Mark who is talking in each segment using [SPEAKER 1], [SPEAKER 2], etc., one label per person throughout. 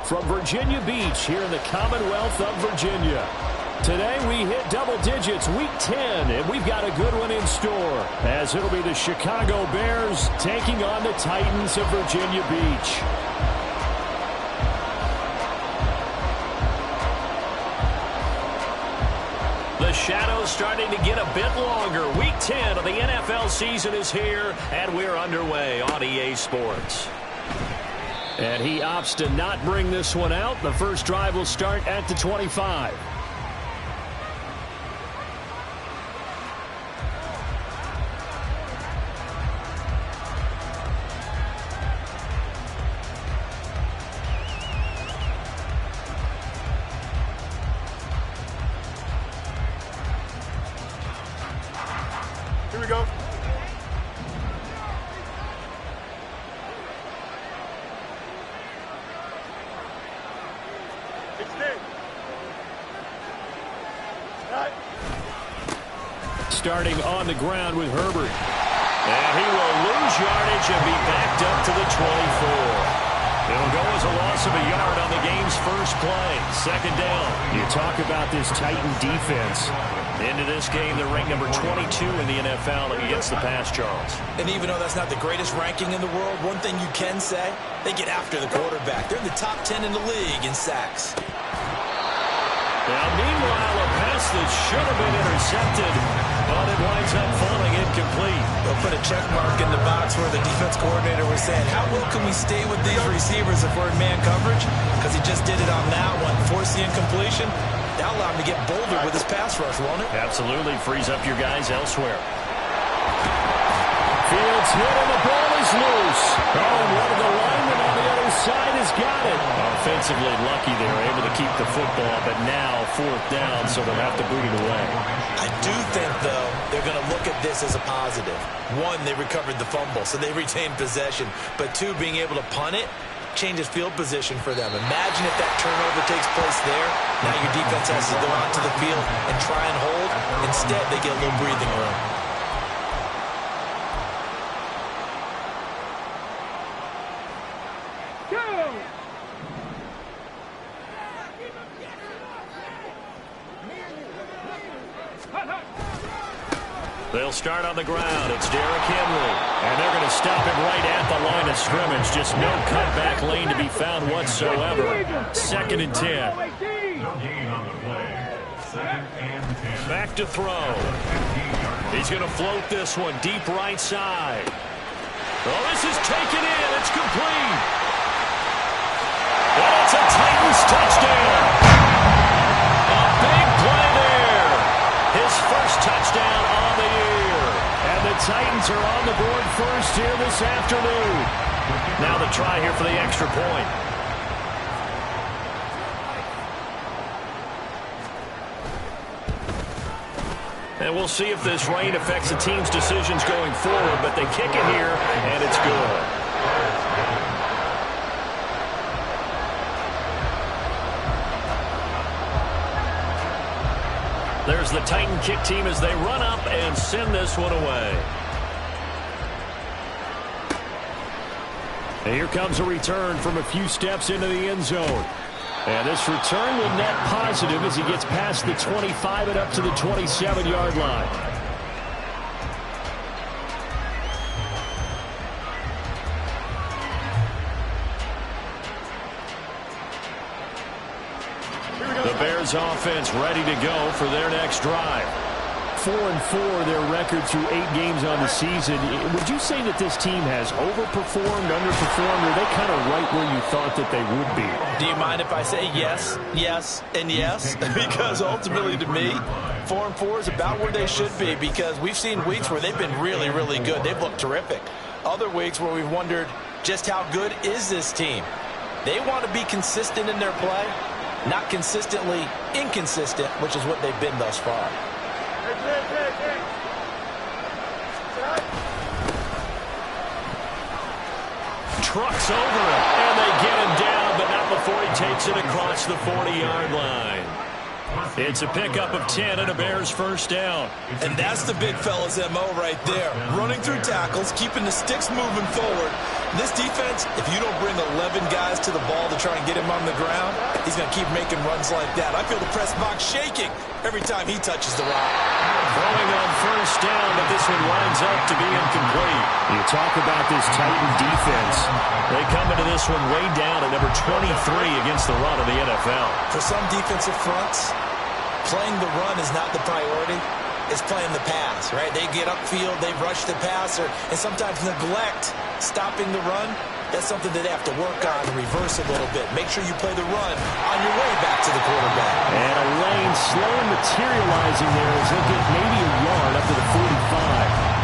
[SPEAKER 1] from Virginia Beach here in the Commonwealth of Virginia. Today we hit double digits, week 10, and we've got a good one in store, as it'll be the Chicago Bears taking on the Titans of Virginia Beach. The shadow's starting to get a bit longer. Week 10 of the NFL season is here, and we're underway on EA Sports. And he opts to not bring this one out. The first drive will start at the 25.
[SPEAKER 2] Here we go.
[SPEAKER 1] Starting on the ground with Herbert. And he will lose yardage and be backed up to the 24. It'll go as a loss of a yard on the game's first play. Second down. You talk about this Titan defense. Into this game, they're ranked number 22 in the NFL against the pass, Charles.
[SPEAKER 3] And even though that's not the greatest ranking in the world, one thing you can say, they get after the quarterback. They're in the top 10 in the league in sacks.
[SPEAKER 1] Now, meanwhile, a pass that should have been intercepted, but it winds up falling incomplete.
[SPEAKER 3] They'll put a check mark in the box where the defense coordinator was saying, how well can we stay with these receivers if we're in man coverage? Because he just did it on that one. Force the incompletion. That'll allow him to get bolder with his pass rush, won't it?
[SPEAKER 1] Absolutely. Frees up your guys elsewhere. Fields hit and the ball is loose. Oh, and one of the linemen on the other side has got it. Offensively lucky they were able to keep the football, but now fourth down, so they'll have to boot it away.
[SPEAKER 3] I do think, though, they're going to look at this as a positive. One, they recovered the fumble, so they retained possession. But two, being able to punt it changes field position for them. Imagine if that turnover takes place there. Now your defense has to go out to the field and try and hold. Instead, they get a little breathing room.
[SPEAKER 1] They'll start on the ground. It's Derrick Henry. And they're going to stop him right at the line of scrimmage. Just no cutback lane to be found whatsoever. 2nd and 10. Back to throw. He's going to float this one deep right side. Oh, this is taken in. It's complete. And it's a Titans touchdown. A big play there. His first touchdown on the year. And the Titans are on the board first here this afternoon. Now the try here for the extra point. And we'll see if this rain affects the team's decisions going forward, but they kick it here, and it's good. There's the Titan kick team as they run up and send this one away. And here comes a return from a few steps into the end zone. And this return will net positive as he gets past the 25 and up to the 27-yard line. The Bears offense ready to go for their next drive. 4-4 their record through 8 games on the season. Would you say that this team has overperformed, underperformed, or are they kind of right where you thought that they would be?
[SPEAKER 3] Do you mind if I say yes, yes, and yes? Because ultimately to me, 4-4 is about where they should be, because we've seen weeks where they've been really, really good. They've looked terrific. Other weeks where we've wondered just how good is this team. They want to be consistent in their play, not consistently inconsistent, which is what they've been thus far.
[SPEAKER 1] Trucks over him, and they get him down, but not before he takes it across the 40-yard line. It's a pickup of 10 and a Bears first down.
[SPEAKER 3] And that's the big fella's MO right there. Running through tackles, keeping the sticks moving forward. This defense, if you don't bring 11 guys to the ball to try and get him on the ground, he's going to keep making runs like that. I feel the press box shaking every time he touches the rock.
[SPEAKER 1] Throwing on first down, but this one winds up to be incomplete. You talk about this Titan defense. They come into this one way down at number 23 against the run of the NFL.
[SPEAKER 3] For some defensive fronts, playing the run is not the priority. It's playing the pass, right? They get upfield, they rush the passer, and sometimes neglect stopping the run. That's something that they have to work on and reverse a little bit. Make sure you play the run on your way back to the quarterback.
[SPEAKER 1] And a lane slowly materializing there as they get maybe a yard up to the 45.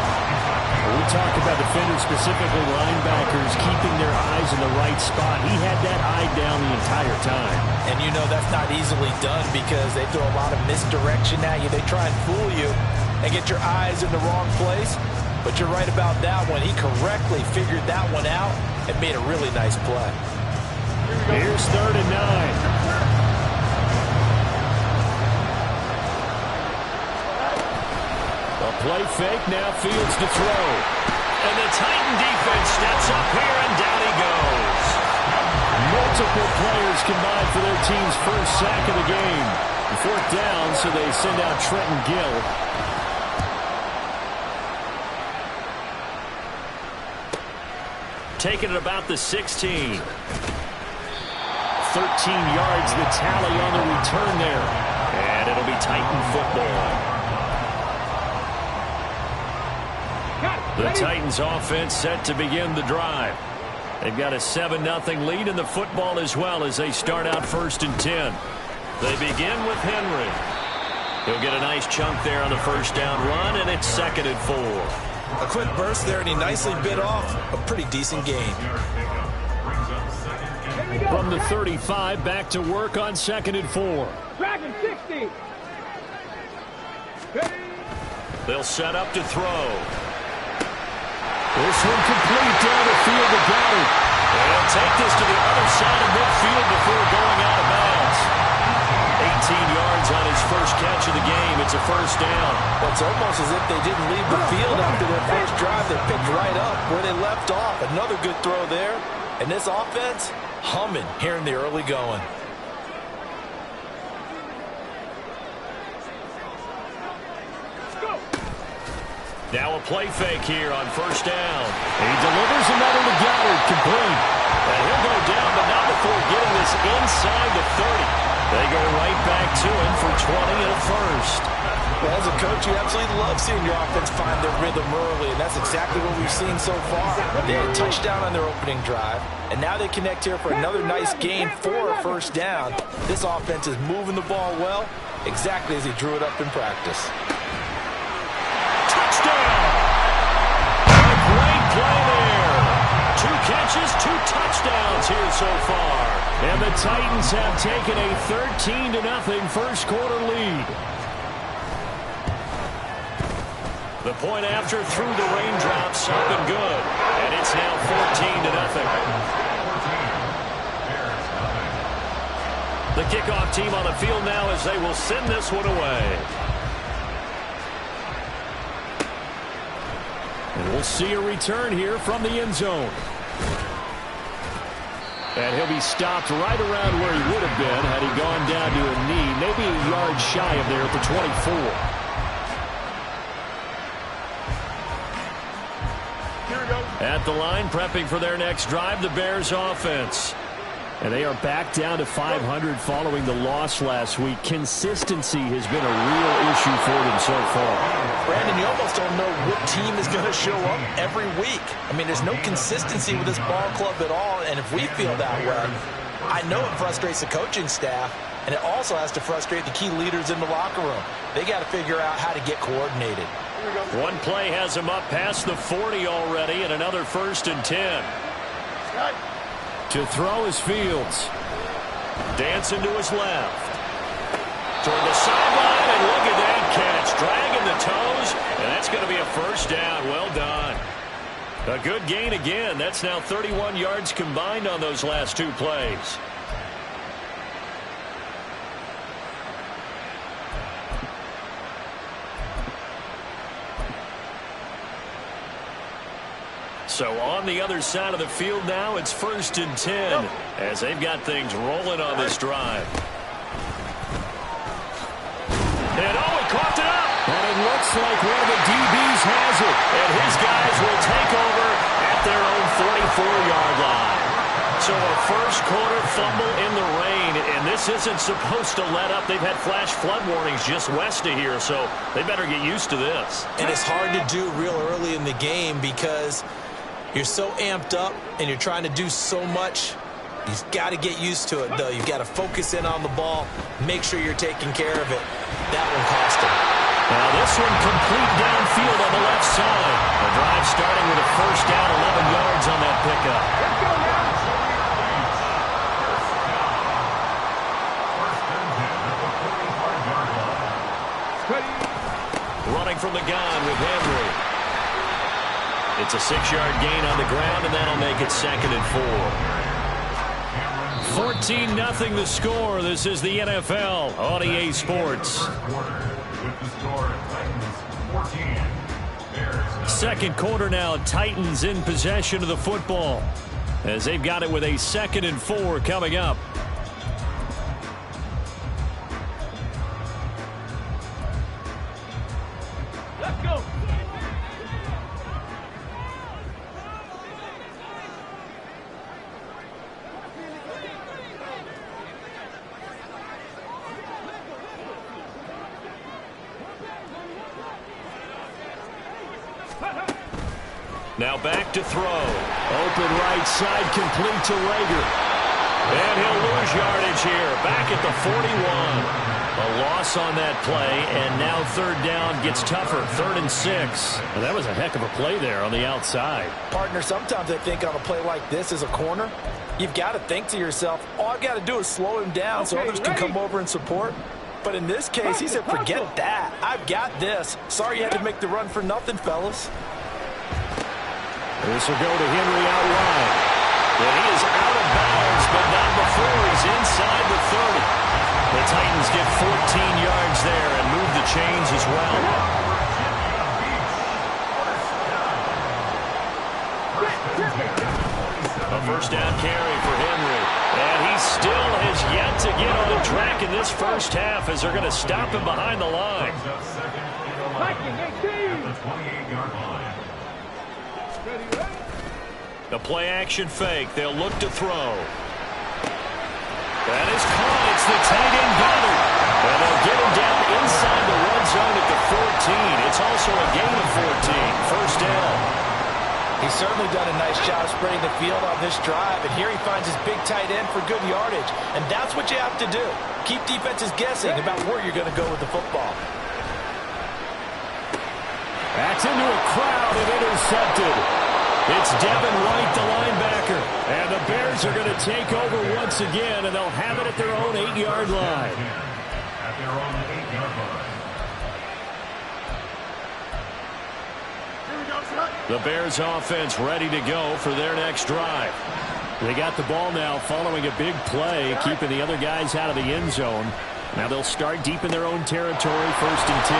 [SPEAKER 1] We talk about defenders, specifically linebackers, keeping their eyes in the right spot. He had that eye down the entire time.
[SPEAKER 3] And you know that's not easily done because they throw a lot of misdirection at you. They try and fool you and get your eyes in the wrong place. But you're right about that one. He correctly figured that one out and made a really nice play.
[SPEAKER 1] Here's 3rd and 9. A play fake, now Fields to throw. And the Titan defense steps up here, and down he goes. Multiple players combined for their team's first sack of the game. 4th down, so they send out Trenton Gill. Taking it about the 16. 13 yards, the tally on the return there. And it'll be Titan football. The Titans offense set to begin the drive. They've got a 7-0 lead in the football as well as they start out 1st and 10. They begin with Henry. He'll get a nice chunk there on the first down run, and it's 2nd and 4.
[SPEAKER 3] A quick burst there, and he nicely bit off a pretty decent gain.
[SPEAKER 1] From the 35, back to work on 2nd and 4.
[SPEAKER 2] Dragon 60.
[SPEAKER 1] They'll set up to throw. This one complete down the field to Goddard. They'll take this to the other side of midfield before going out of bounds. 18 yards on his first catch of the game. It's a first down.
[SPEAKER 3] It's almost as if they didn't leave the field after their first drive. They picked right up where they left off. Another good throw there. And this offense, humming here in the early going.
[SPEAKER 1] Now a play fake here on first down. He delivers another to Goddard, complete. And he'll go down, but not before getting this inside the 30. They go right back to him for 20 and a first.
[SPEAKER 3] Well, as a coach, you absolutely love seeing your offense find their rhythm early, and that's exactly what we've seen so far. They had a touchdown on their opening drive, and now they connect here for another nice gain for a first down. This offense is moving the ball well, exactly as he drew it up in practice.
[SPEAKER 1] Touchdown! A great play there. 2 catches, 2 touchdowns here so far. And the Titans have taken a 13-0 first quarter lead. The point after through the raindrops up and good. And it's now 14-0. The kickoff team on the field now as they will send this one away. And we'll see a return here from the end zone. And he'll be stopped right around where he would have been had he gone down to a knee, maybe a yard shy of there at the 24.
[SPEAKER 2] Here we go.
[SPEAKER 1] At the line, prepping for their next drive, the Bears offense. And they are back down to 500 following the loss last week. Consistency has been a real issue for them so far.
[SPEAKER 3] Brandon, you almost don't know what team is going to show up every week. I mean, there's no consistency with this ball club at all, and if we feel that way, I know it frustrates the coaching staff, and it also has to frustrate the key leaders in the locker room. They got to figure out how to get coordinated.
[SPEAKER 1] One play has him up past the 40 already, and another 1st and 10. To throw is Fields. Dancing to his left. Toward the sideline, and look at that catch. Dragging the toes, and that's going to be a first down. Well done. A good gain again. That's now 31 yards combined on those last 2 plays. So on the other side of the field now, it's 1st and 10 as they've got things rolling on this drive. And oh, he coughed it up. And it looks like one of the DBs has it. And his guys will take over at their own 44-yard line. So a first-quarter fumble in the rain, and this isn't supposed to let up. They've had flash flood warnings just west of here, so they better get used to this.
[SPEAKER 3] And it's hard to do real early in the game because you're so amped up and you're trying to do so much. You've got to get used to it, though. You've got to focus in on the ball, make sure you're taking care of it. That one cost him.
[SPEAKER 1] Now this one complete downfield on the left side. The drive starting with a first down, 11 yards on that pickup.
[SPEAKER 2] Let's go now.
[SPEAKER 1] Running from the gun with Henry. It's a 6-yard gain on the ground, and that'll make it 2nd and 4. 14-0 the score. This is the NFL on EA Sports. Second quarter now, Titans in possession of the football as they've got it with a 2nd and 4 coming up.
[SPEAKER 2] Let's go.
[SPEAKER 1] Now back to throw. Open right side, complete to Rager. And he'll lose yardage here. Back at the 41. A loss on that play, and now 3rd down gets tougher. 3rd and 6. And that was a heck of a play there on the outside.
[SPEAKER 3] Partner, sometimes I think on a play like this as a corner, you've got to think to yourself, all I've got to do is slow him down so others can come over and support. But in this case, he said, forget that. I've got this. Sorry you had to make the run for nothing, fellas.
[SPEAKER 1] This will go to Henry out wide. And he is out of bounds, but not before he's inside the 30. The Titans get 14 yards there and move the chains as well. A first down carry for Henry. And he still has yet to get on track in this first half as they're going to stop him behind the line. The play action fake. They'll look to throw. That is caught. It's the tight end Goddard. And they'll get him down inside the red zone at the 14. It's also a gain of 14. First down.
[SPEAKER 3] He's certainly done a nice job spreading the field on this drive, and here he finds his big tight end for good yardage. And that's what you have to do. Keep defenses guessing about where you're going to go with the football.
[SPEAKER 1] That's into a crowd and intercepted. It's Devin White, the linebacker. And the Bears are going to take over once again, and they'll have it at their own 8-yard line.
[SPEAKER 4] At their own 8-yard line.
[SPEAKER 1] The Bears offense ready to go for their next drive. They got the ball now following a big play, keeping the other guys out of the end zone. Now they'll start deep in their own territory, 1st and 10.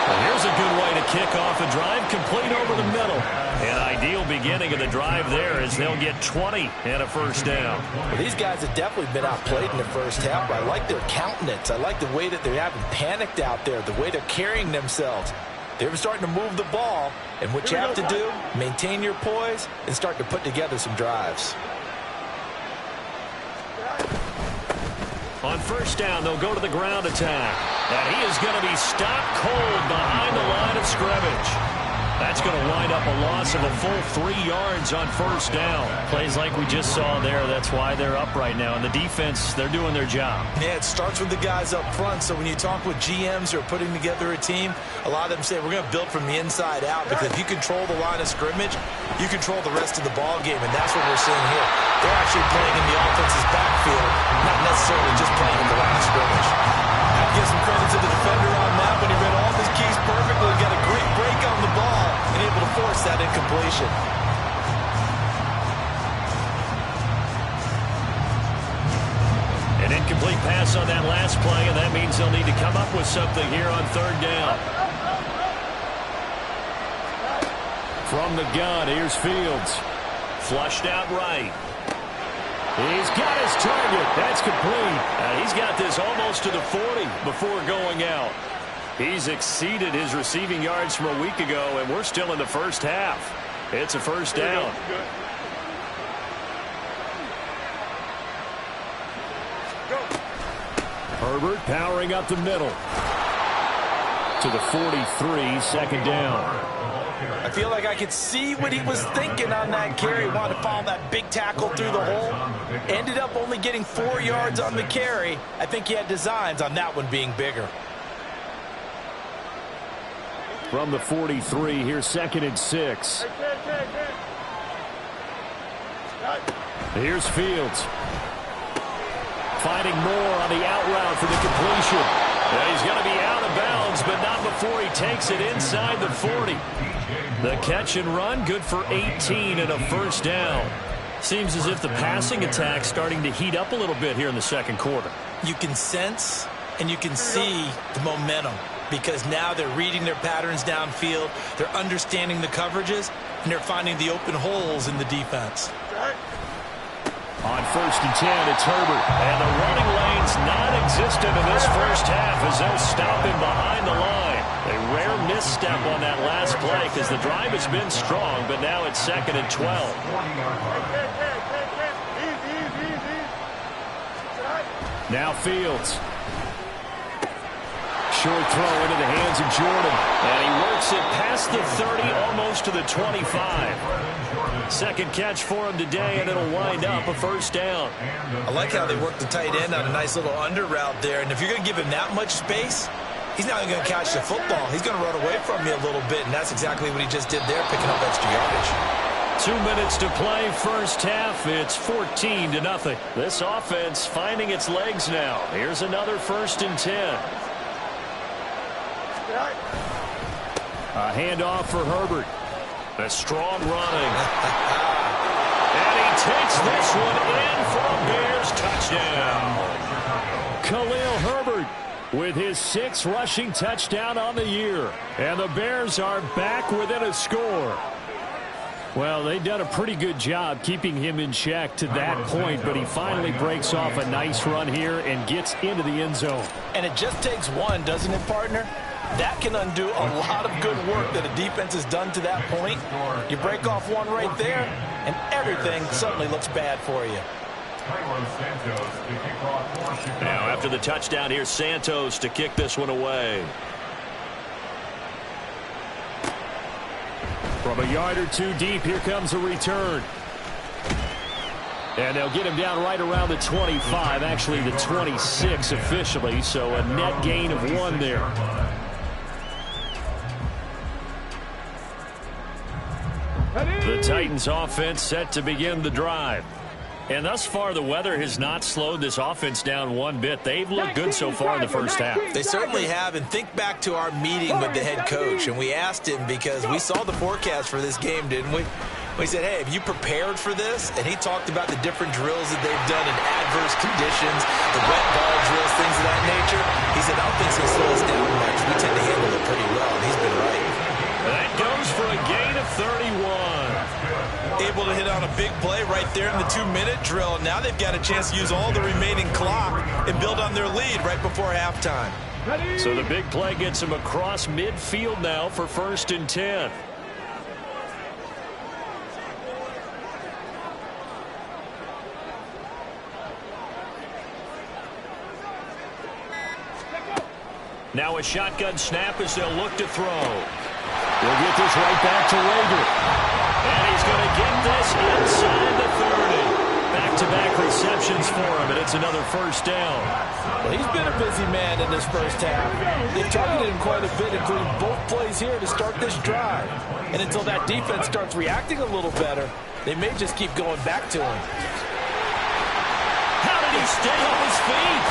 [SPEAKER 1] Well, here's a good way to kick off a drive, complete over the middle. An ideal beginning of the drive there as they'll get 20 and a first down.
[SPEAKER 3] Well, these guys have definitely been outplayed in the first half, but I like their countenance. I like the way that they haven't panicked out there, the way they're carrying themselves. They're starting to move the ball, and what you have to do, maintain your poise and start to put together some drives.
[SPEAKER 1] On first down, they'll go to the ground attack. And he is going to be stopped cold behind the line of scrimmage. That's going to wind up a loss of a full 3 yards on first down. Plays like we just saw there. That's why they're up right now. And the defense, they're doing their job.
[SPEAKER 3] Yeah, it starts with the guys up front. So when you talk with GMs who are putting together a team, a lot of them say we're going to build from the inside out. Because if you control the line of scrimmage, you control the rest of the ball game. And that's what we're seeing here. They're actually playing in the offense's backfield, not necessarily just playing in the line of scrimmage. I'd give some credit to the defender on that when he read all his keys perfectly, got a great break on the ball, and able to force that incompletion.
[SPEAKER 1] An incomplete pass on that last play, and that means they'll need to come up with something here on third down. From the gun, here's Fields. Flushed out right. He's got his target. That's complete. He's got this almost to the 40 before going out. He's exceeded his receiving yards from a week ago, and we're still in the first half. It's a first down. Herbert powering up the middle. To the 43, second down.
[SPEAKER 3] I feel like I could see what he was thinking on that carry. He wanted to follow that big tackle through the hole. Ended up only getting 4 yards on the carry. I think he had designs on that one being bigger.
[SPEAKER 1] From the 43, here's 2nd and 6. Here's Fields. Finding more on the out route for the completion. He's going to be out of bounds, but not before he takes it inside the 40. The catch and run, good for 18 and a first down. Seems as if the passing attack's starting to heat up a little bit here in the second quarter.
[SPEAKER 3] You can sense and you can see the momentum because now they're reading their patterns downfield, they're understanding the coverages, and they're finding the open holes in the defense.
[SPEAKER 1] On 1st and 10, it's Herbert. And the running lane's non-existent in this first half as they'll stop him behind the line. A rare misstep on that last play because the drive has been strong, but now it's 2nd and 12. Now Fields. Short throw into the hands of Jordan. And he works it past the 30, almost to the 25. Second catch for him today, and it'll wind up a first down.
[SPEAKER 3] I like how they work the tight end on a nice little under route there. And if you're going to give him that much space, he's not going to catch the football. He's going to run away from you a little bit, and that's exactly what he just did there, picking up extra yardage.
[SPEAKER 1] 2 minutes to play, first half. It's 14-0. This offense finding its legs now. Here's another 1st and 10. A handoff for Herbert. A strong running. And he takes this one in for a Bears touchdown. Khalil Herbert with his 6th rushing touchdown on the year. And the Bears are back within a score. Well, they've done a pretty good job keeping him in check to that point, but he finally breaks off a nice run here and gets into the end zone.
[SPEAKER 3] And it just takes one, doesn't it, partner? That can undo a lot of good work that a defense has done to that point. You break off one right there, and everything suddenly looks bad for you.
[SPEAKER 1] Now, after the touchdown, here's Santos to kick this one away. From a yard or two deep, here comes a return. And they'll get him down right around the 25, actually the 26 officially, so a net gain of 1 there. The Titans offense set to begin the drive. And thus far, the weather has not slowed this offense down one bit. They've looked good so far in the first half.
[SPEAKER 3] They certainly have. And think back to our meeting with the head coach. And we asked him because we saw the forecast for this game, didn't we? We said, hey, have you prepared for this? And he talked about the different drills that they've done in adverse conditions, the wet ball drills, things of that nature. He said, I don't think it's going to slow us down much. We tend to handle it pretty well. And he's been right.
[SPEAKER 1] That goes for a gain of 31.
[SPEAKER 3] Able to hit on a big play right there in the 2-minute drill. Now they've got a chance to use all the remaining clock and build on their lead right before halftime.
[SPEAKER 1] So the big play gets them across midfield now for 1st and 10. Now a shotgun snap as they'll look to throw. We'll get this right back to Rager. And he's going to get this inside the 30. Back-to-back receptions for him, and it's another first down.
[SPEAKER 3] Well, he's been a busy man in this first half. They've targeted him quite a bit, including both plays here to start this drive. And until that defense starts reacting a little better, they may just keep going back to him.
[SPEAKER 1] How did he stay on his feet?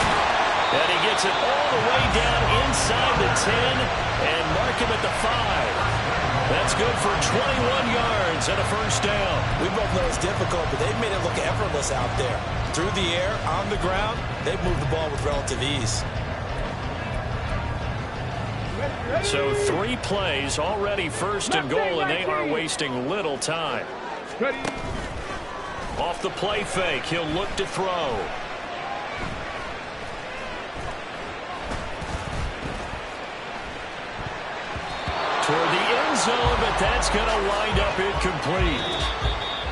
[SPEAKER 1] And he gets it all the way down inside the 10 and mark him at the 5. That's good for 21 yards and a first down.
[SPEAKER 3] We both know it's difficult, but they've made it look effortless out there. Through the air, on the ground, they've moved the ball with relative ease.
[SPEAKER 1] So 3 plays already first and goal, and they are wasting little time. Off the play fake, he'll look to throw. Toward the end zone, but that's going to wind up incomplete.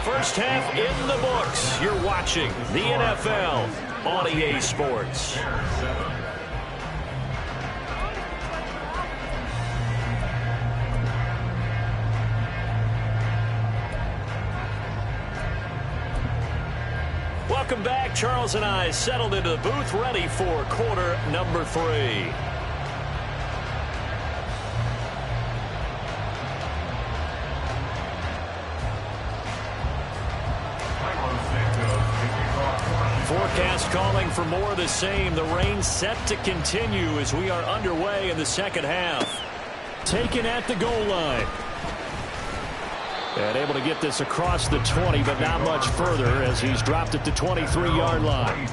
[SPEAKER 1] First half in the books. You're watching the NFL on EA Sports. Welcome back. Charles and I settled into the booth, ready for quarter number 3. Forecast calling for more of the same. The rain set to continue as we are underway in the second half. Taken at the goal line. And able to get this across the 20, but not much further as he's dropped it to 23-yard line.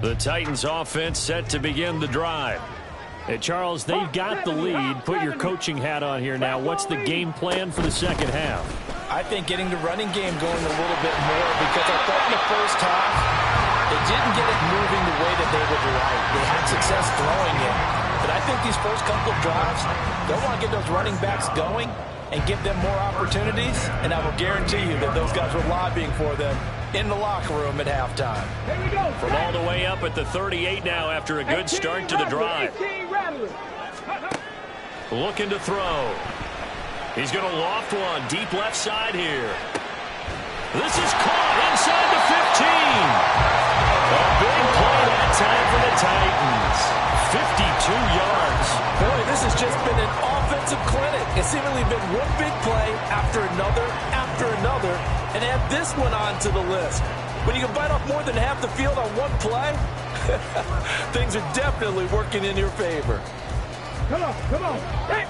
[SPEAKER 1] The Titans offense set to begin the drive. Hey, Charles, they've got the lead. Put your coaching hat on here now. What's the game plan for the second half?
[SPEAKER 3] I think getting the running game going a little bit more, because I thought in the first half they didn't get it moving the way that they would like. They had success throwing it. But I think these first couple of drives, they'll want to get those running backs going and give them more opportunities. And I will guarantee you that those guys were lobbying for them in the locker room at halftime.
[SPEAKER 1] From all the way up at the 38 now after a good start to the drive. Looking to throw. He's going to loft one deep left side here. This is caught inside the 15. A big play that time for the Titans. 52 yards.
[SPEAKER 3] Boy, this has just been an offensive clinic. It's seemingly been one big play after another, and add this one onto the list. When you can bite off more than half the field on one play, things are definitely working in your favor.
[SPEAKER 2] Come on. Hey.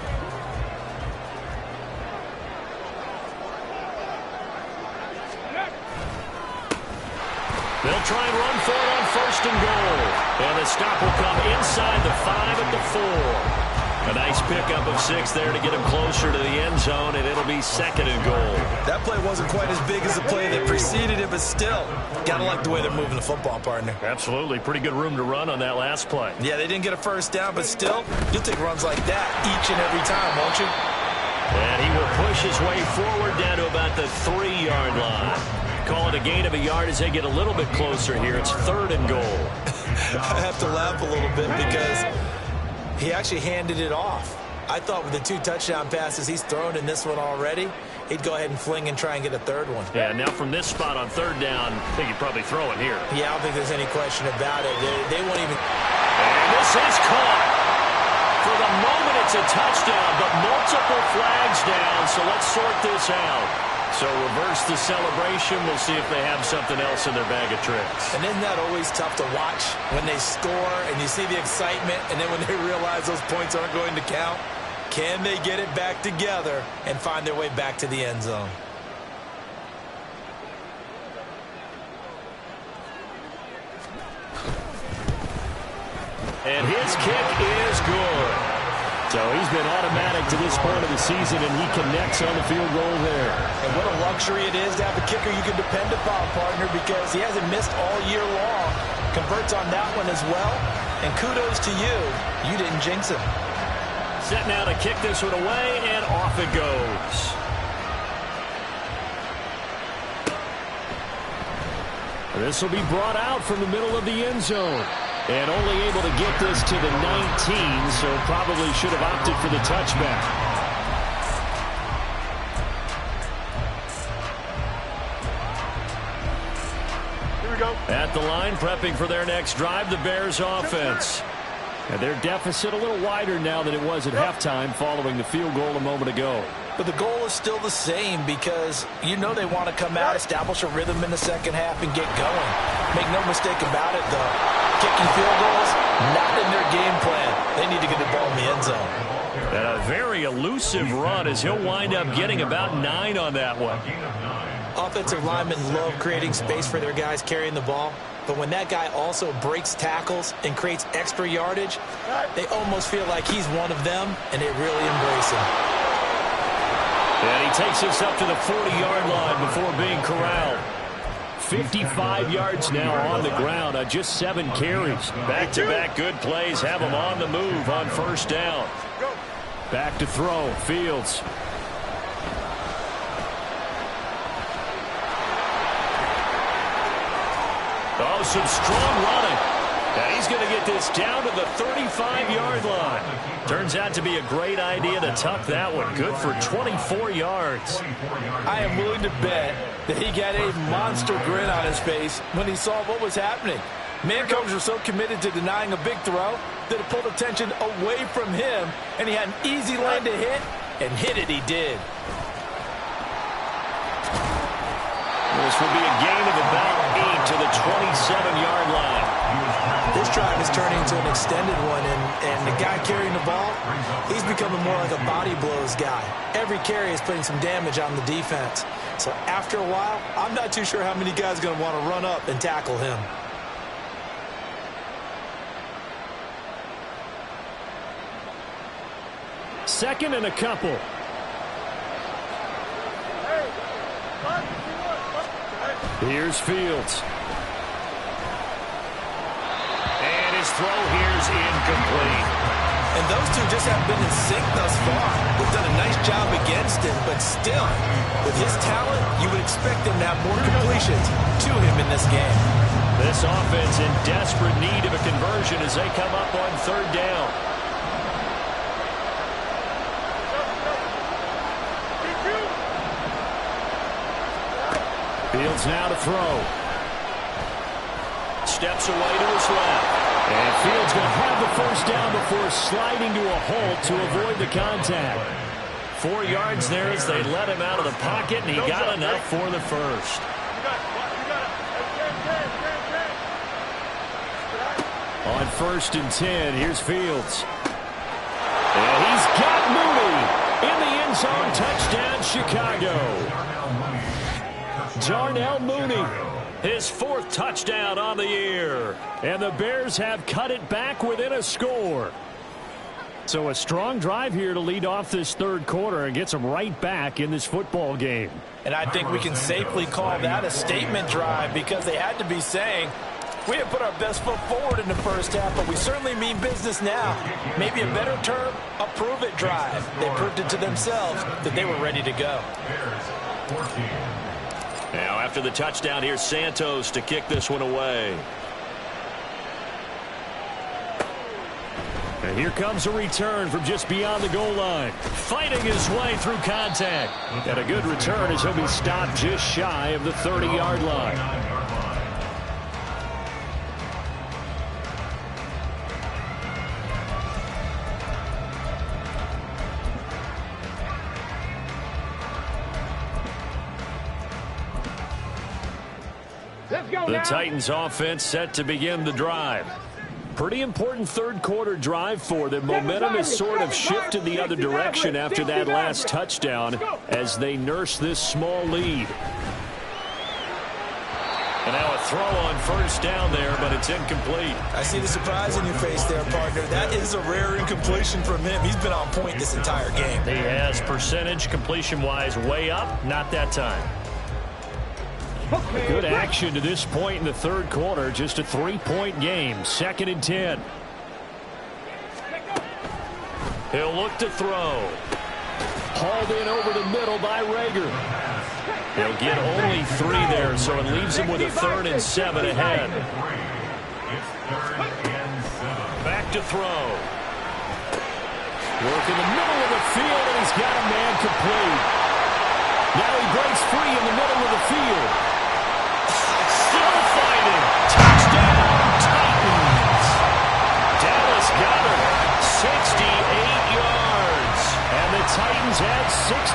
[SPEAKER 1] They'll try and run for it on first and goal. And the stop will come inside the 5 at the 4. A nice pickup of 6 there to get him closer to the end zone, and it'll be second and goal.
[SPEAKER 3] That play wasn't quite as big as the play that preceded it, but still, gotta like the way they're moving the football, partner.
[SPEAKER 1] Absolutely. Pretty good room to run on that last play.
[SPEAKER 3] Yeah, they didn't get a first down, but still, you'll take runs like that each and every time, won't you?
[SPEAKER 1] And he will push his way forward down to about the 3-yard line. Call it a gain of a yard as they get a little bit closer here. It's third and goal.
[SPEAKER 3] I have to laugh a little bit because he actually handed it off. I thought with the 2 touchdown passes he's thrown in this one already, he'd go ahead and fling and try and get a third one.
[SPEAKER 1] Yeah, now from this spot on third down, I think he'd probably throw it here.
[SPEAKER 3] Yeah, I don't think there's any question about it. They won't even...
[SPEAKER 1] And this is caught. For the moment, it's a touchdown, but multiple flags down, so let's sort this out. So reverse the celebration. We'll see if they have something else in their bag of tricks.
[SPEAKER 3] And isn't that always tough to watch when they score and you see the excitement, and then when they realize those points aren't going to count? Can they get it back together and find their way back to the end zone?
[SPEAKER 1] And his kick is good. So he's been automatic to this point of the season, and he connects on the field goal there.
[SPEAKER 3] And what a luxury it is to have a kicker you can depend upon, partner, because he hasn't missed all year long. Converts on that one as well. And kudos to you. You didn't jinx him.
[SPEAKER 1] Set now to kick this one away, and off it goes. This will be brought out from the middle of the end zone. And only able to get this to the 19, so probably should have opted for the touchback.
[SPEAKER 2] Here we go.
[SPEAKER 1] At the line, prepping for their next drive, the Bears offense. And their deficit a little wider now than it was at halftime following the field goal a moment ago.
[SPEAKER 3] But the goal is still the same because you know they want to come out, establish a rhythm in the second half, and get going. Make no mistake about it, though. Kicking field goals, not in their game plan. They need to get the ball in the end zone.
[SPEAKER 1] And a very elusive run as he'll wind up getting about 9 on that one.
[SPEAKER 5] Offensive linemen love creating space for their guys carrying the ball. But when that guy also breaks tackles and creates extra yardage, they almost feel like he's one of them, and they really embrace him.
[SPEAKER 1] And he takes us up to the 40-yard line before being corralled. 55 yards now on the ground on just 7 carries. Back-to-back good plays have him on the move on first down. Back to throw, Fields. Oh, some strong running. And he's going to get this down to the 35-yard line. Turns out to be a great idea to tuck that one. Good for 24 yards.
[SPEAKER 3] I am willing to bet that he got a monster grin on his face when he saw what was happening. Man coaches are so committed to denying a big throw that it pulled attention away from him, and he had an easy lane to hit, and hit it he did.
[SPEAKER 1] This will be a gain of about 8 to the 27-yard line.
[SPEAKER 5] This drive is turning into an extended one, and the guy carrying the ball, he's becoming more like a body blows guy. Every carry is putting some damage on the defense. So after a while, I'm not too sure how many guys are going to want to run up and tackle him.
[SPEAKER 1] Second and a couple. Here's Fields. And his throw here's incomplete.
[SPEAKER 3] And those two just haven't been in sync thus far. They've done a nice job against him, but still, with his talent, you would expect him to have more completions to him in this game.
[SPEAKER 1] This offense in desperate need of a conversion as they come up on third down. Fields now to throw. Steps away to his left. And Fields going to have the first down before sliding to a halt to avoid the contact. 4 yards there as they let him out of the pocket, and he got enough for the first. On first and 10, here's Fields. And he's got Mooney in the end zone. Touchdown, Chicago. Darnell Mooney, his 4th touchdown on the year. And the Bears have cut it back within a score. So a strong drive here to lead off this third quarter and gets them right back in this football game.
[SPEAKER 3] And I think we can safely call that a statement drive because they had to be saying, we have put our best foot forward in the first half, but we certainly mean business now. Maybe a better term, a prove-it drive. They proved it to themselves that they were ready to go.
[SPEAKER 1] Now after the touchdown, here's Santos to kick this one away. And here comes a return from just beyond the goal line. Fighting his way through contact. And a good return as he'll be stopped just shy of the 30-yard line. The Titans offense set to begin the drive. Pretty important third quarter drive for them. Momentum has sort of shifted the other direction after that last touchdown as they nurse this small lead. And now a throw on first down there, but it's incomplete.
[SPEAKER 5] I see the surprise in your face there, partner. That is a rare incompletion from him. He's been on point this entire game.
[SPEAKER 1] He has percentage completion-wise way up, not that time. Good action to this point in the third quarter. Just a 3-point game. 2nd and 10. He'll look to throw. Hauled in over the middle by Rager. He'll get only 3 there, so it leaves him with a 3rd and 7 ahead. Back to throw. Work in the middle of the field, and he's got a man complete. Now he breaks free in the middle of the field. Still fighting. Touchdown, Titans. Dallas Goedert, 68 yards. And the Titans had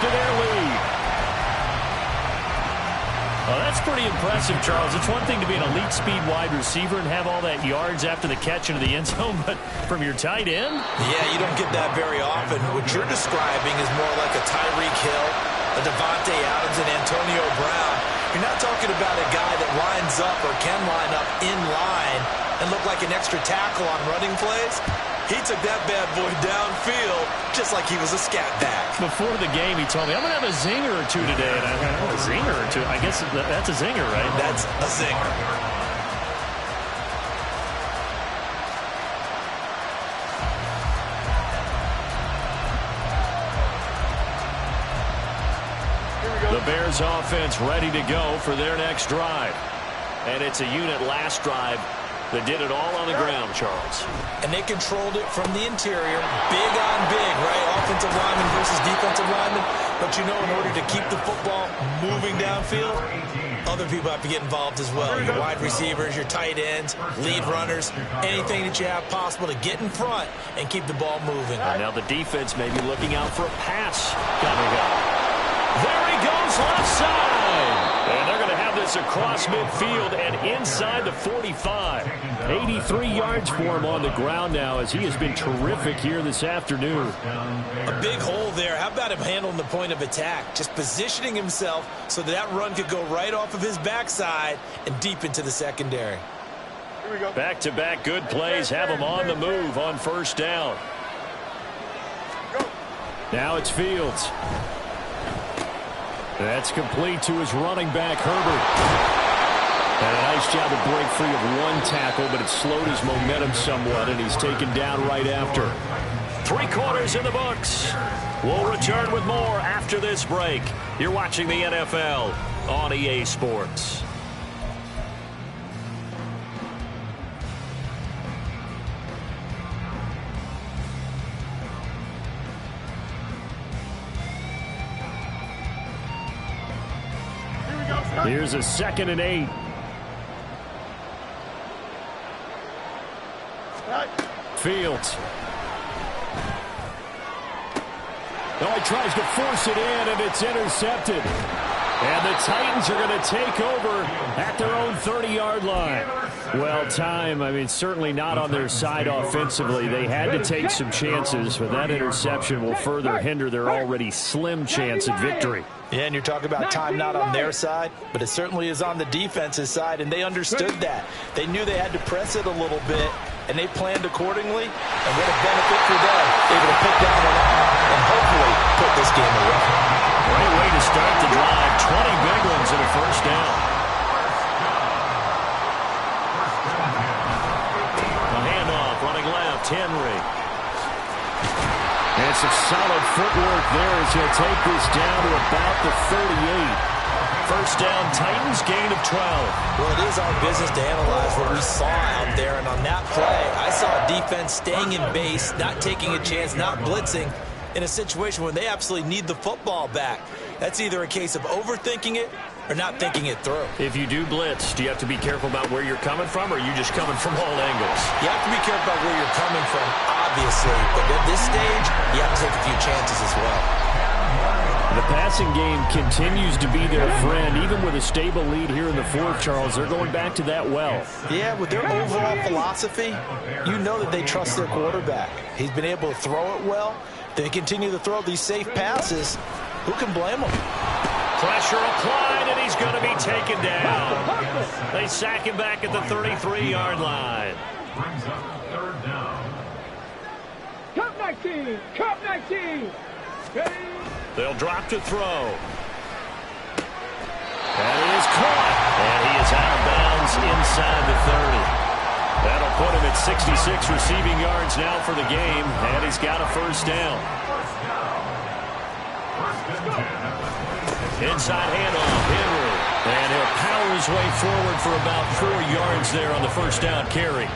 [SPEAKER 1] to their lead. Well, that's pretty impressive, Charles. It's one thing to be an elite speed wide receiver and have all that yards after the catch into the end zone, but from your tight end?
[SPEAKER 3] Yeah, you don't get that very often. What you're describing is more like a Tyreek Hill, a Devontae Adams, and Antonio Brown. You're not talking about a guy that lines up or can line up in line and look like an extra tackle on running plays. He took that bad boy downfield just like he was a scat back.
[SPEAKER 1] Before the game, he told me, I'm going to have a zinger or two today. And I go, a zinger or two? I guess that's a zinger, right?
[SPEAKER 3] That's a zinger.
[SPEAKER 1] The Bears offense ready to go for their next drive. And it's a unit last drive that did it all on the ground, Charles.
[SPEAKER 3] And they controlled it from the interior. Big on big, right? Offensive lineman versus defensive lineman. But you know, in order to keep the football moving downfield, other people have to get involved as well. Your wide receivers, your tight ends, lead runners, anything that you have possible to get in front and keep the ball moving.
[SPEAKER 1] Now the defense may be looking out for a pass coming up. There he goes, left side. And they're going to have this across midfield and inside the 45. 83 yards for him on the ground now as he has been terrific here this afternoon.
[SPEAKER 3] A big hole there. How about him handling the point of attack? Just positioning himself so that run could go right off of his backside and deep into the secondary.
[SPEAKER 1] Back-to-back good plays have him on the move on first down. Now it's Fields. That's complete to his running back, Herbert. And a nice job to break free of one tackle, but it slowed his momentum somewhat, and he's taken down right after. 3 quarters in the books. We'll return with more after this break. You're watching the NFL on EA Sports. Here's a 2nd and 8. Fields. Oh, he tries to force it in, and it's intercepted. And the Titans are going to take over at their own 30-yard line. Well, certainly not on their side offensively. They had to take some chances, but that interception will further hinder their already slim chance at victory.
[SPEAKER 3] Yeah, and you're talking about time not on their side, but it certainly is on the defense's side, and they understood that. They knew they had to press it a little bit, and they planned accordingly. And what a benefit for them, able to pick down the line and hopefully put this game away.
[SPEAKER 1] Great way to start the drive. 20 big ones and a first down. A handoff, running left, Henry. And some solid footwork there as he'll take this down to about the 38. First down, Titans, gain of 12.
[SPEAKER 3] Well, it is our business to analyze what we saw out there, and on that play, I saw a defense staying in base, not taking a chance, not blitzing, in a situation where they absolutely need the football back. That's either a case of overthinking it or not thinking it through.
[SPEAKER 1] If you do blitz, do you have to be careful about where you're coming from, or are you just coming from all angles?
[SPEAKER 3] You have to be careful about where you're coming from, obviously, but at this stage, you have to take a few chances as well.
[SPEAKER 1] The passing game continues to be their friend. Even with a stable lead here in the fourth, Charles, they're going back to that well.
[SPEAKER 3] Yeah, with their overall philosophy, you know that they trust their quarterback. He's been able to throw it well. They continue to throw these safe passes. Who can blame them?
[SPEAKER 1] Pressure applied, and he's going to be taken down. They sack him back at the 33-yard line.
[SPEAKER 4] Brings up 3rd down.
[SPEAKER 2] Cup 19! Cup 19!
[SPEAKER 1] They'll drop to throw. That is caught. And he is out of bounds inside the 30. That'll put him at 66 receiving yards now for the game. And he's got a first down. Inside handoff, Henry. And he'll power his way forward for about 4 yards there on the first down carry.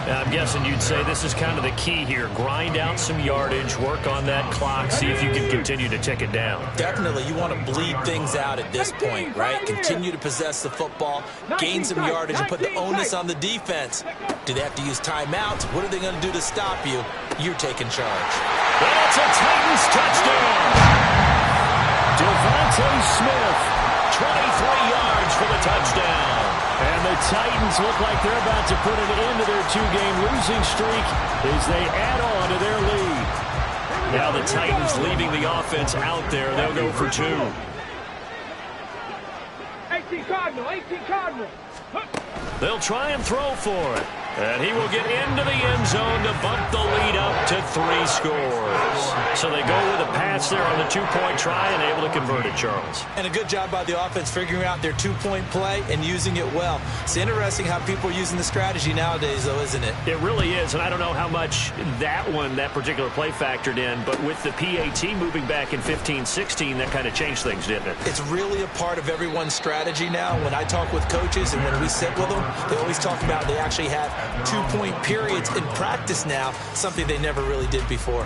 [SPEAKER 1] Now, I'm guessing you'd say this is kind of the key here. Grind out some yardage, work on that clock, see if you can continue to tick it down.
[SPEAKER 3] Definitely. You want to bleed things out at this point, right? Continue to possess the football, gain some yardage, and put the onus on the defense. Do they have to use timeouts? What are they going to do to stop you? You're taking charge.
[SPEAKER 1] That's a Titans touchdown. Devontae Smith, 23 yards for the touchdown. And the Titans look like they're about to put an end to their two-game losing streak as they add on to their lead. Now the Titans leaving the offense out there. They'll go for 2.
[SPEAKER 2] 18 Cardinal, 18 Cardinal.
[SPEAKER 1] They'll try and throw for it. And he will get into the end zone to bump the lead up to 3 scores. So they go with a pass there on the 2-point try and able to convert it, Charles.
[SPEAKER 5] And a good job by the offense figuring out their 2-point play and using it well. It's interesting how people are using the strategy nowadays, though, isn't it?
[SPEAKER 1] It really is, and I don't know how much that particular play factored in, but with the PAT moving back in 15-16, that kind of changed things, didn't it?
[SPEAKER 5] It's really a part of everyone's strategy now. When I talk with coaches and when we sit with them, they always talk about they actually have 2-point periods in practice now, something they never really did before.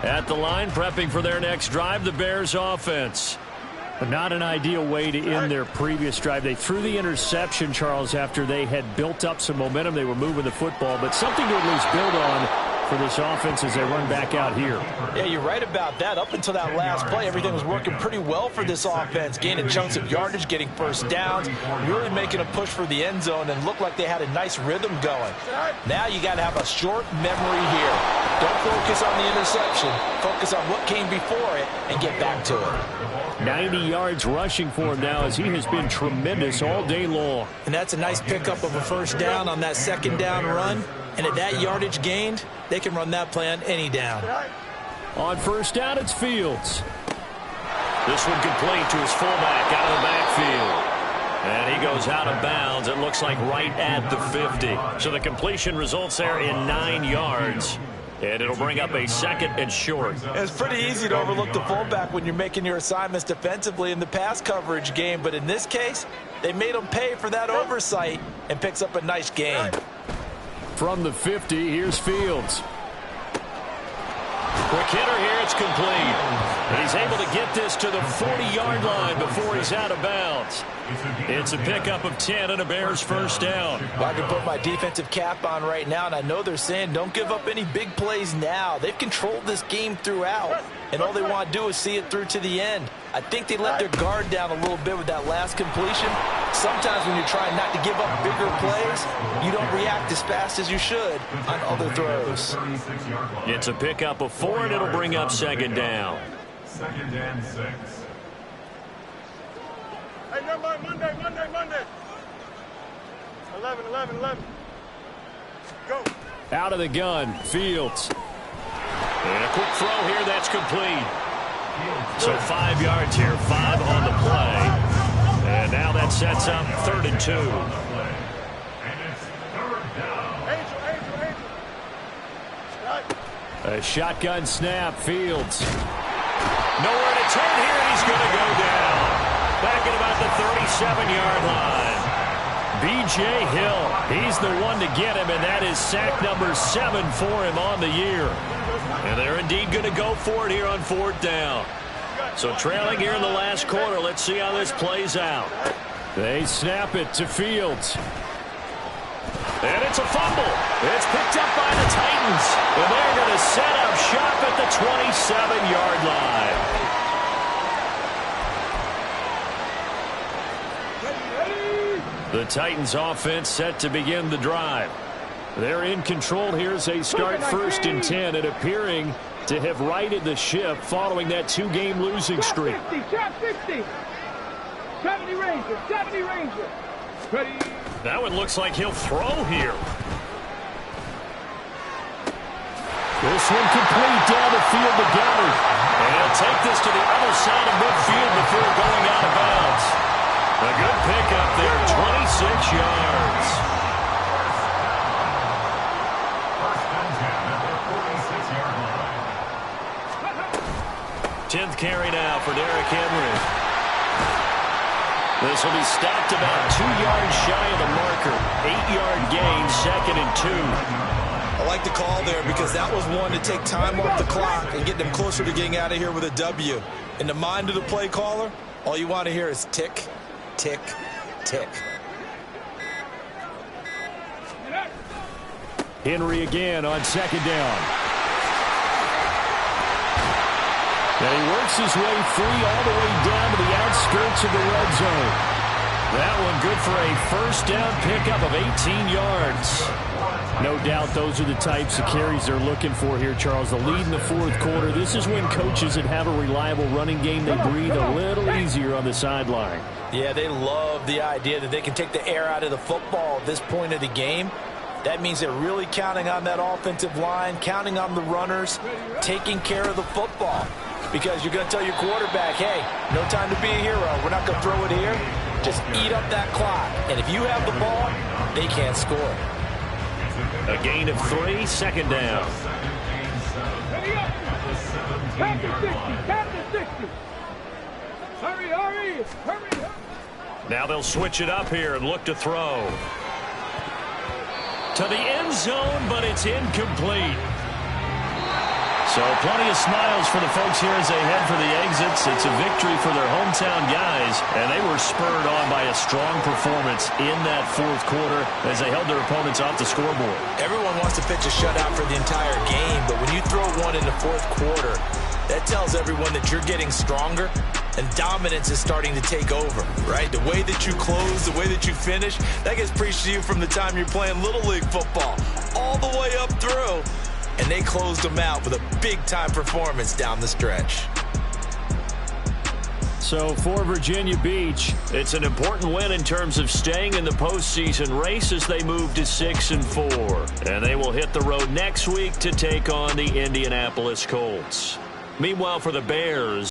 [SPEAKER 1] At the line, prepping for their next drive, the Bears offense. But not an ideal way to end their previous drive. They threw the interception, Charles, after they had built up some momentum. They were moving the football, but something to at least build on for this offense as they run back out here.
[SPEAKER 3] Yeah, you're right about that. Up until that last play, everything was working pretty well for this offense, gaining chunks of yardage, getting first downs, really making a push for the end zone, and looked like they had a nice rhythm going. Now you got to have a short memory here. Don't focus on the interception. Focus on what came before it and get back to it.
[SPEAKER 1] 90 yards rushing for him now as he has been tremendous all day long.
[SPEAKER 5] And that's a nice pickup of a first down on that second down run. And at that yardage gained, they can run that play on any down.
[SPEAKER 1] On first down, it's Fields. This one complete to his fullback out of the backfield. And he goes out of bounds, it looks like right at the 50. So the completion results there in 9 yards. And it'll bring up a 2nd and short.
[SPEAKER 3] It's pretty easy to overlook the fullback when you're making your assignments defensively in the pass coverage game. But in this case, they made him pay for that oversight and picks up a nice gain.
[SPEAKER 1] From the 50, here's Fields. Quick hitter here, it's complete. And he's able to get this to the 40-yard line before he's out of bounds. It's a pickup of 10 and a Bears first down.
[SPEAKER 3] Well, I can put my defensive cap on right now, and I know they're saying don't give up any big plays now. They've controlled this game throughout, and all they want to do is see it through to the end. I think they let their guard down a little bit with that last completion. Sometimes when you're trying not to give up bigger plays, you don't react as fast as you should on other throws.
[SPEAKER 1] It's a pickup of 4, and it'll bring up 2nd down.
[SPEAKER 4] 2nd and 6.
[SPEAKER 2] Hey, never mind, Monday. 11. Go.
[SPEAKER 1] Out of the gun, Fields. And a quick throw here, that's complete. So 5 yards here, 5 on the play. And now that sets up 3rd and 2. A shotgun snap, Fields. Nowhere to turn here, and he's going to go down. Back at about the 37-yard line. B.J. Hill, he's the one to get him, and that is sack number 7 for him on the year. And they're indeed going to go for it here on 4th down. So trailing here in the last quarter, let's see how this plays out. They snap it to Fields. And it's a fumble. It's picked up by the Titans. And they're going to set up shop at the 27-yard line. The Titans offense set to begin the drive. They're in control here as they start 1st and 10 and appearing to have righted the ship following that 2-game losing streak.
[SPEAKER 2] Shot 50. 70 Ranger. Ready.
[SPEAKER 1] That one looks like he'll throw here. This one complete down the field to Goddard. And he'll take this to the other side of midfield before going out of bounds. A good pickup there, 26 yards. 10th carry now for Derrick Henry. This will be stopped about 2 yards shy of the marker. 8-yard gain, 2nd and 2.
[SPEAKER 5] I like the call there because that was one to take time off the clock and get them closer to getting out of here with a W. In the mind of the play caller, All you want to hear is tick, tick, tick.
[SPEAKER 1] Henry again on second down. And he works his way free all the way down to the outskirts of the red zone. That one good for a first down pickup of 18 yards. No doubt those are the types of carries they're looking for here, Charles. The lead in the fourth quarter. This is when coaches that have a reliable running game, they breathe a little easier on the sideline.
[SPEAKER 3] Yeah, they love the idea that they can take the air out of the football at this point of the game. That means they're really counting on that offensive line, counting on the runners, taking care of the football. Because you're going to tell your quarterback, hey, no time to be a hero. We're not going to throw it here. Just eat up that clock. And if you have the ball, they can't score.
[SPEAKER 1] A gain of 3, second down.
[SPEAKER 2] Ready up. Captain 60. Captain 60. Hurry, hurry. Hurry, hurry.
[SPEAKER 1] Now they'll switch it up here and look to throw. To the end zone, but it's incomplete. So plenty of smiles for the folks here as they head for the exits. It's a victory for their hometown guys, and they were spurred on by a strong performance in that fourth quarter as they held their opponents off the scoreboard.
[SPEAKER 3] Everyone wants to pitch a shutout for the entire game, but when you throw one in the fourth quarter, that tells everyone that you're getting stronger and dominance is starting to take over, right? The way that you close, the way that you finish, that gets preached to you from the time you're playing Little League football all the way up through. And they closed them out with a big-time performance down the stretch.
[SPEAKER 1] So for Virginia Beach, it's an important win in terms of staying in the postseason race as they move to 6-4. And they will hit the road next week to take on the Indianapolis Colts. Meanwhile, for the Bears,